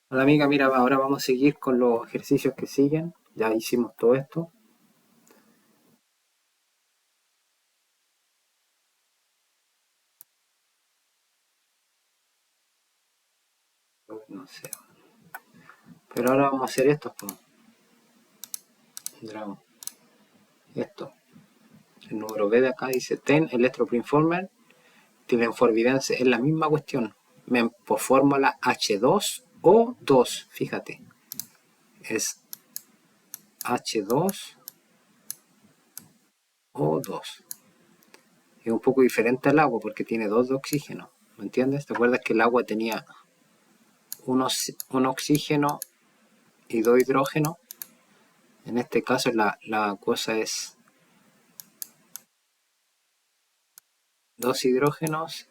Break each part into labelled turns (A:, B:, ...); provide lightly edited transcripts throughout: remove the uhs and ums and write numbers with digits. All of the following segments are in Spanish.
A: Hola amiga, mira, ahora vamos a seguir con los ejercicios que siguen. Ya hicimos todo esto. No sé. Pero ahora vamos a hacer esto. Pues. Esto. El número B de acá dice ten electropreformer. Tilenforvidence es la misma cuestión. Por fórmula H2O2. Fíjate. Es H2O2. Es un poco diferente al agua porque tiene dos de oxígeno. ¿Me entiendes? ¿Te acuerdas que el agua tenía un oxígeno y dos hidrógenos? En este caso la cosa es dos hidrógenos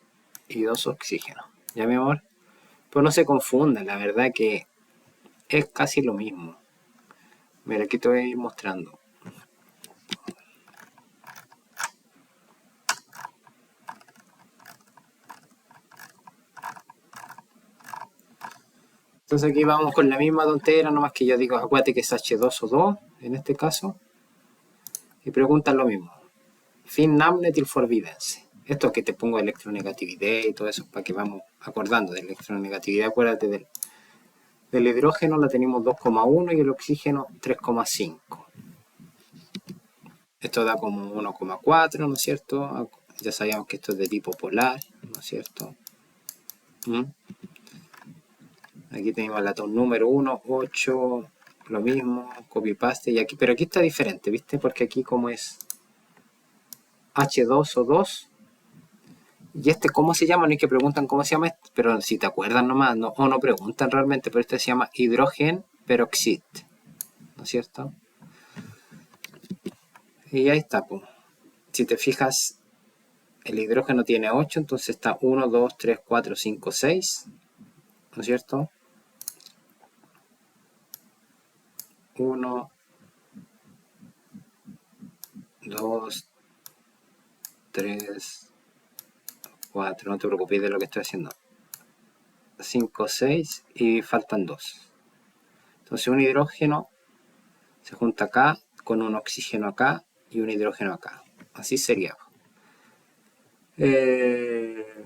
A: y dos oxígenos. ¿Ya, mi amor? Pues no se confundan, la verdad que es casi lo mismo. Mira, aquí te voy a ir mostrando. Entonces aquí vamos con la misma tontera, nomás que yo digo, acuérdate que es H2O2, en este caso, y preguntan lo mismo. Fin Namnetil Forbidence. Esto que te pongo electronegatividad y todo eso, para que vamos acordando de electronegatividad, acuérdate del hidrógeno la tenemos 2,1 y el oxígeno 3,5. Esto da como 1,4, ¿no es cierto? Ya sabíamos que esto es de tipo polar, ¿no es cierto? ¿Mm? Aquí tenemos el átomo número 1, 8, lo mismo, copy-paste, y aquí, pero aquí está diferente, ¿viste? Porque aquí como es H2O2, y este, ¿cómo se llama? No es que preguntan cómo se llama este, pero si te acuerdas nomás, no, o no preguntan realmente, pero este se llama hidrógeno peroxid, ¿no es cierto? Y ahí está, pues. Si te fijas, el hidrógeno tiene 8, entonces está 1, 2, 3, 4, 5, 6, ¿no es cierto? 1, 2, 3, 4, no te preocupes de lo que estoy haciendo. 5, 6 y faltan 2. Entonces un hidrógeno se junta acá con un oxígeno acá y un hidrógeno acá. Así sería. Eh,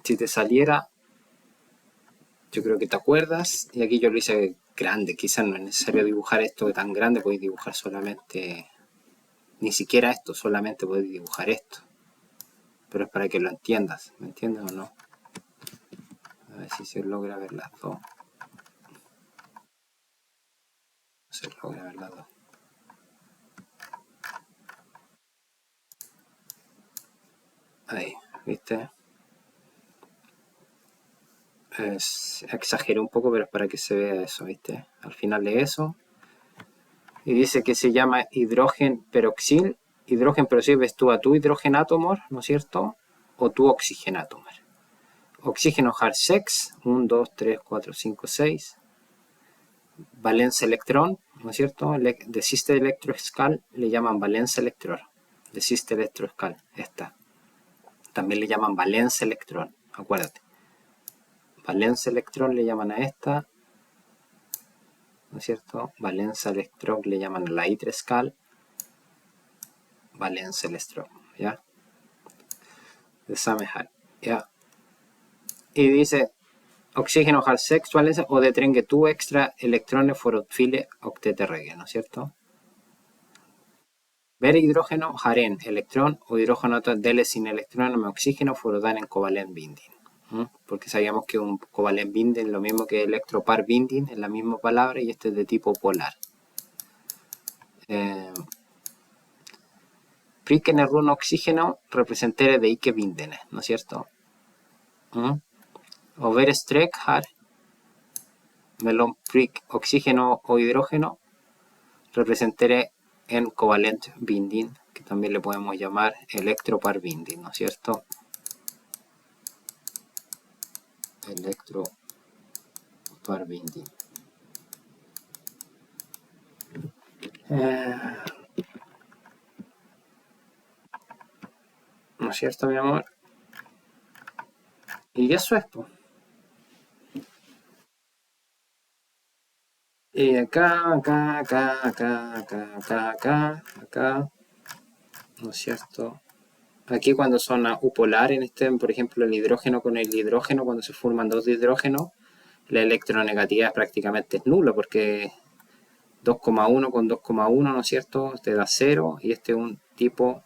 A: si te saliera, yo creo que te acuerdas, y aquí yo lo hice grande, quizás no es necesario dibujar esto tan grande, podéis dibujar solamente, ni siquiera esto, solamente podéis dibujar esto. Pero es para que lo entiendas, ¿me entiendes o no? A ver si se logra ver las dos. Se logra ver las dos. Ahí, ¿viste? Exageré un poco, pero es para que se vea eso, ¿viste? Al final de eso. Y dice que se llama hidrógeno peroxil. Hidrógeno peroxil ves tú a tu hidrogenátomo, ¿no es cierto? O tu oxigenátomo. Oxígeno hard sex, 1, 2, 3, 4, 5, 6. Valencia electrón, ¿no es cierto? Desiste electroescal le llaman valencia electrón. Desiste electroescal, esta. También le llaman valencia electrón, acuérdate. Valencia electrón le llaman a esta, ¿no es cierto? Valencia electrón le llaman a la itrescal. Valencia electrón, ¿ya? Desamejar, ¿ya? Y dice, oxígeno hard sex valencia o detrengue tu extra electrones forotfile octeterregue, ¿no es cierto? Ver hidrógeno, haren, electrón o hidrógeno dele sin electrón o oxígeno furodan en covalent binding. Porque sabíamos que un covalent binding es lo mismo que electropar binding, es la misma palabra y este es de tipo polar. Pricken run oxígeno representere de Ike bindene, ¿no es cierto? O ver strek har melon prick oxígeno o hidrógeno representere en covalent binding, que también le podemos llamar electropar binding, ¿no es cierto? Electropar binding. ¿No es cierto, mi amor? Y eso es, pues. Y acá, ¿no es cierto? Aquí cuando son upolares, por ejemplo, el hidrógeno con el hidrógeno, cuando se forman dos de hidrógeno, la electronegatividad prácticamente es nula, porque 2,1 con 2,1, ¿no es cierto? Te da 0, y este es un tipo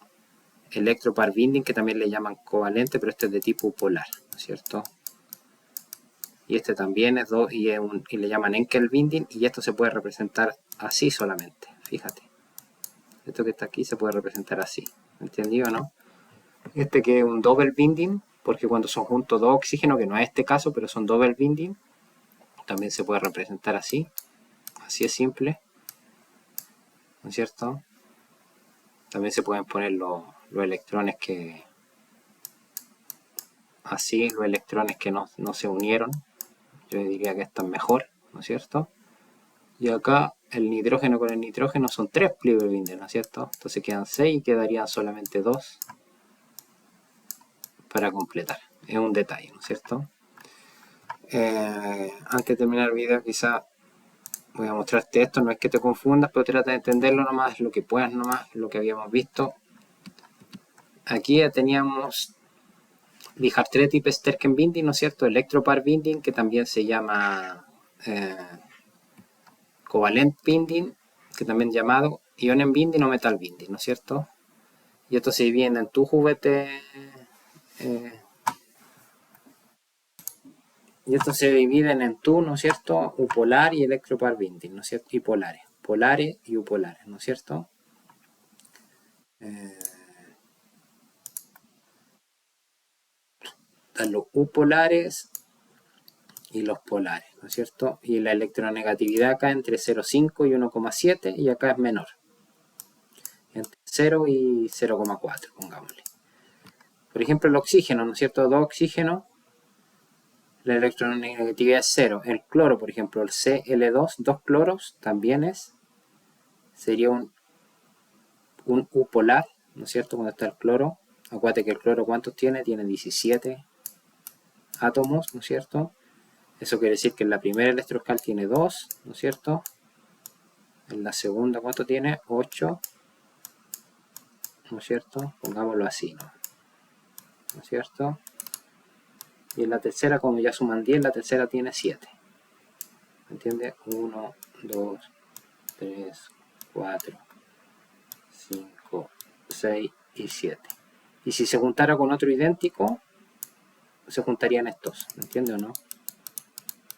A: electropar binding, que también le llaman covalente, pero este es de tipo polar, ¿no es cierto? Y este también es 2 y le llaman Enkel binding, y esto se puede representar así solamente, fíjate. Esto que está aquí se puede representar así, ¿entendido, no? Este que es un double binding, porque cuando son juntos dos oxígenos, que no es este caso, pero son double binding, también se puede representar así. Así es simple, ¿no es cierto? También se pueden poner los electrones que... Así, los electrones que no se unieron. Yo diría que están mejor, ¿no es cierto? Y acá el nitrógeno con el nitrógeno son 3 double binding, ¿no es cierto? Entonces quedan 6 y quedarían solamente 2 para completar. Es un detalle, ¿no es cierto? Antes de terminar el video, quizá voy a mostrarte esto. No es que te confundas, pero trata de entenderlo nomás, lo que puedas nomás, lo que habíamos visto. Aquí ya teníamos Dijartretype Sterken binding, ¿no es cierto? Electropar binding, que también se llama covalent binding, que también llamado ionen binding o metal binding, ¿no es cierto? Y esto se divide en tu juguete. Y esto se dividen en tú, ¿no es cierto? Upolar y electropar binding, ¿no es cierto? Y polares. Polares y upolares, ¿no es cierto? Están los upolares y los polares, ¿no es cierto? Y la electronegatividad acá entre 0,5 y 1,7, y acá es menor. Entre 0 y 0,4, pongámosle. Por ejemplo, el oxígeno, ¿no es cierto? Dos oxígenos, la electronegatividad es 0. El cloro, por ejemplo, el Cl2, dos cloros, también sería un U polar, ¿no es cierto? Cuando está el cloro. Acuérdate que el cloro, ¿cuántos tiene? Tiene 17 átomos, ¿no es cierto? Eso quiere decir que en la primera electroscal tiene 2, ¿no es cierto? En la segunda, ¿cuánto tiene? 8, ¿no es cierto? Pongámoslo así, ¿no es cierto? Y en la tercera, como ya suman 10, la tercera tiene 7. ¿Me entiendes? 1, 2, 3, 4, 5, 6 y 7. Y si se juntara con otro idéntico, se juntarían estos, ¿me entiendes o no?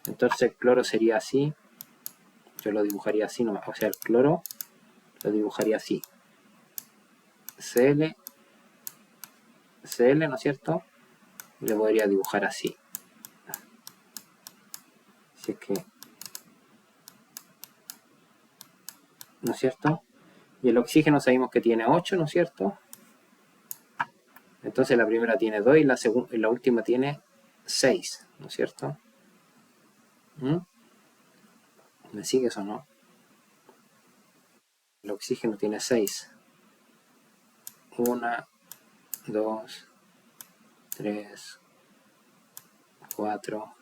A: Entonces el cloro sería así. Yo lo dibujaría así nomás. O sea, el cloro lo dibujaría así. Cl, ¿no es cierto? Y le podría dibujar así. Si es que... ¿No es cierto? Y el oxígeno sabemos que tiene 8, ¿no es cierto? Entonces la primera tiene 2 y la última tiene 6, ¿no es cierto? ¿Me sigues o no? El oxígeno tiene 6. 1, 2, 3, 4,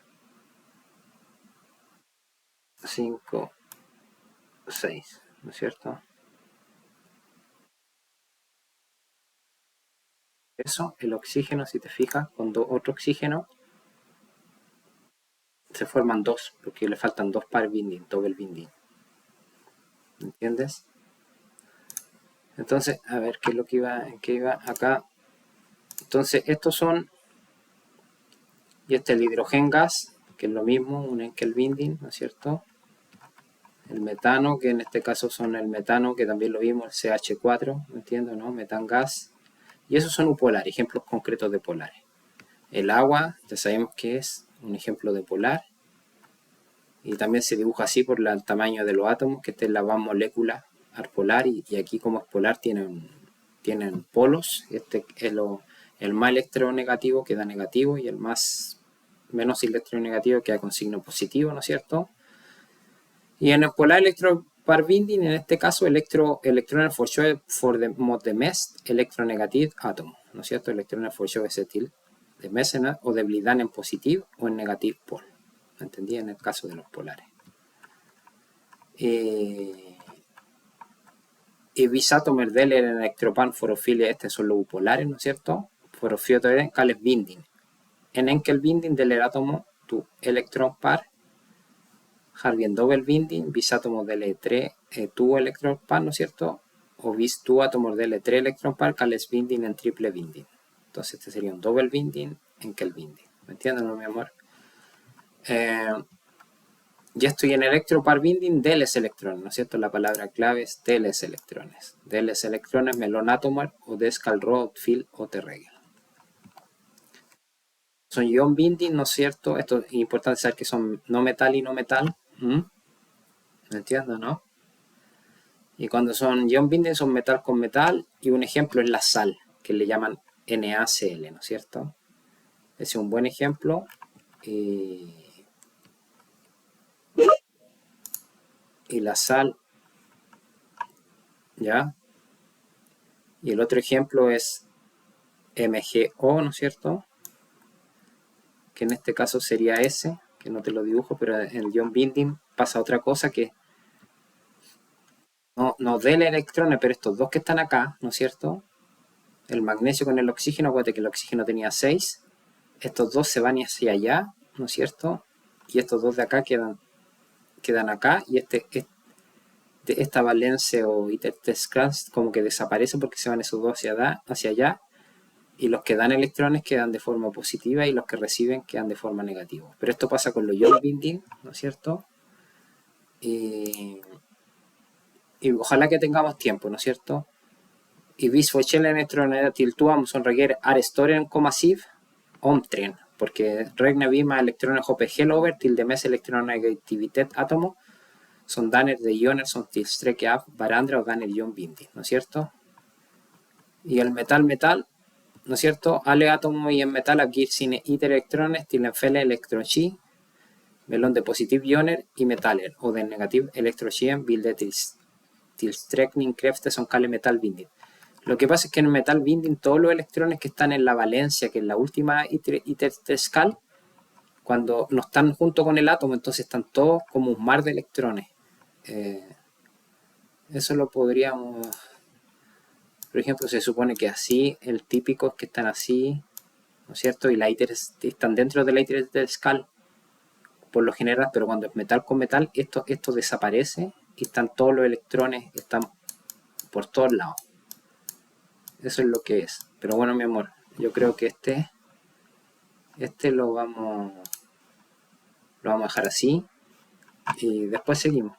A: 5, 6, ¿no es cierto? Eso, el oxígeno, si te fijas, con otro oxígeno, se forman 2, porque le faltan 2 par binding, double binding. ¿Entiendes? Entonces, a ver, ¿qué es lo que iba acá? Entonces, estos son, y este es el hidrogen gas, que es lo mismo, un Enkel binding, ¿no es cierto? El metano, que en este caso son el metano, que también lo vimos, el CH4, ¿me entiendes, no? Metan gas. Y esos son upolares, ejemplos concretos de polares. El agua, ya sabemos que es un ejemplo de polar. Y también se dibuja así por el tamaño de los átomos, que esta es la molécula polar, y aquí como es polar tienen polos. Este es el más electronegativo que da negativo, y el menos electronegativo que da con signo positivo, ¿no es cierto? Y en el polar electropar binding, en este caso, electrones for show for the best electronegative atom, ¿no es cierto? Electrones for show acetil de mesena o de blidan en positivo o en negative pole. ¿Me entendí? En el caso de los polares. Y bisátomer del electropan forofilia, estos son los upolares, ¿no es cierto? Forofiotoren, cales binding. En enkel binding del átomo, tu electron par, har bien double binding, bis átomos del E3, tu electron par, ¿no es cierto? O bis tu átomos del E3 electron par, cales binding en triple binding. Entonces este sería un double binding, enkel binding. ¿Me entienden, no, mi amor? Ya estoy en electropar binding deles electrones, ¿no es cierto? La palabra clave es deles electrones. Deles electrones, melon átomar o descal rod, fil o terregel. Son ion binding, ¿no es cierto? Esto es importante saber que son no metal y no metal. ¿Me entiendes, no? Y cuando son ion binding son metal con metal. Y un ejemplo es la sal, que le llaman NaCl, ¿no es cierto? Ese es un buen ejemplo. Y la sal, ¿ya? Y el otro ejemplo es MgO, ¿no es cierto? Que en este caso sería S, que no te lo dibujo, pero en el ion binding pasa otra cosa que no del electrones, pero estos dos que están acá, ¿no es cierto? El magnesio con el oxígeno, acuérdate que el oxígeno tenía 6, estos dos se van hacia allá, ¿no es cierto? Y estos dos de acá quedan acá, y esta valencia o intertescras como que desaparece porque se van esos dos hacia allá, y los que dan electrones quedan de forma positiva y los que reciben quedan de forma negativa. Pero esto pasa con los ion binding, ¿no es cierto? Y ojalá que tengamos tiempo, ¿no es cierto? Y vis forskjellen elektroner til to amazonreger er større enn 0,7 omtrin, porque regna vima elektroner hoppe helover til det mest elektronegativitet atomo son danner de ioner som tilstrekke av hverandre og danner ionbinding, ¿no es cierto? Y el metal, ¿no es cierto? Alle atomo i en metal abgir sine iter-elektrones til en felle elektronski, mellom de positiv ioner i metaller, og den negativ elektronskien vil det tilstrekning krefter som kaller metal binding. Lo que pasa es que en el metal binding todos los electrones que están en la valencia, que es la última intertescal, cuando no están junto con el átomo, entonces están todos como un mar de electrones. Eso lo podríamos, por ejemplo, se supone que así, el típico es que están así, ¿no es cierto? Y están dentro de la intertescal, por lo general, pero cuando es metal con metal, esto desaparece y están todos los electrones, están por todos lados. Eso es lo que es. Pero bueno, mi amor, yo creo que este lo vamos a dejar así y después seguimos.